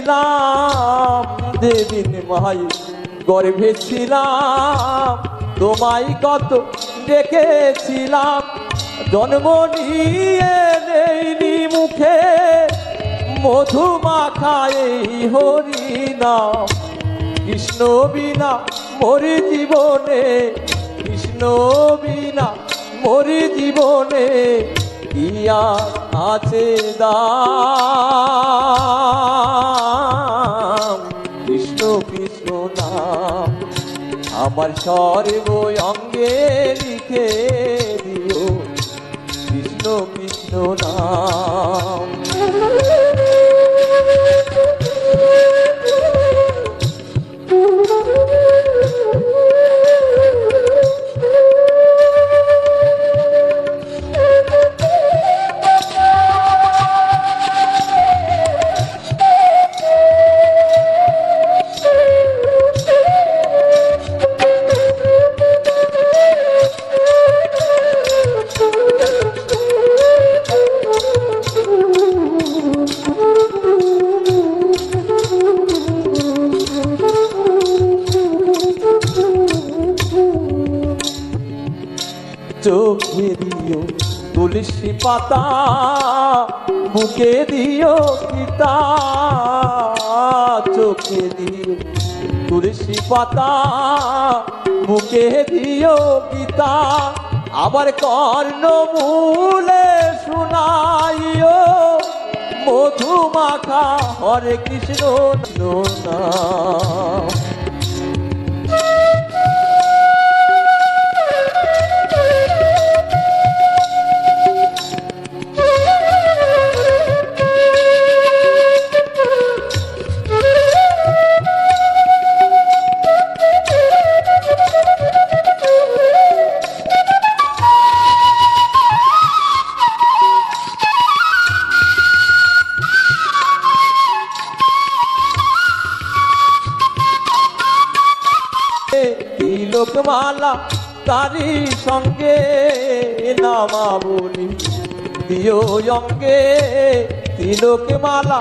ছিলাম, যেদিন মাই গর্ভে ছিলাম, তোমায় কত ডেকেছিলাম, জন্ম নিয়ে নেইনি মুখে মধু মাখায় হরি নাম। কৃষ্ণ বিনা মোর জীবনে, কৃষ্ণ বিনা মোর জীবনে কি আর আছে দাম। কৃষ্ণ কৃষ্ণ নাম আমার সর্ব অঙ্গে লিখে দিও, কৃষ্ণ কৃষ্ণ নাম। চোখে দিও তুলসী পাতা, বুকে দিও গীতা, চোখে দিও তুলসী পাতা, বুকে দিও গীতা, আবার কর্ণমূলে শুনাইও মধু মাখা হরে কৃষ্ণ নাম। তিলকমালা তারি সঙ্গে নামা বলি দিও অঙ্গে, তিলকমালা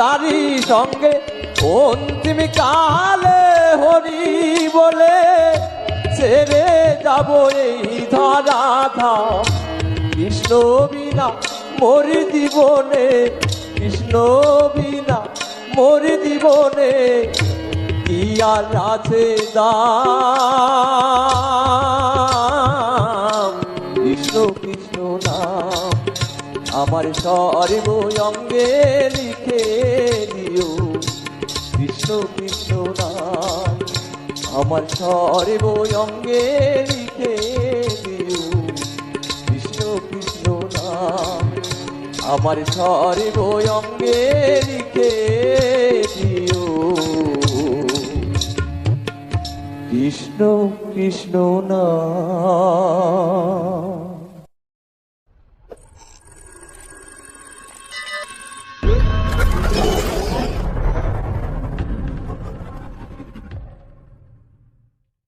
তারি সঙ্গে অন্তিম কালে হরি বলে ছেড়ে যাব এই ধরা ধাম। কৃষ্ণ বিনা মোর জীবনে, কৃষ্ণ বিনা মোর জীবনে কি আর আছে দাম। কৃষ্ণ কৃষ্ণ নাম আমার সর্ব অঙ্গে লিখে দিও, কৃষ্ণ কৃষ্ণ নাম আমার সর্ব অঙ্গে লিখে দিও, কৃষ্ণ কৃষ্ণ নাম আমার সর্ব অঙ্গে লিখে দিও, কৃষ্ণ কৃষ্ণ নাম।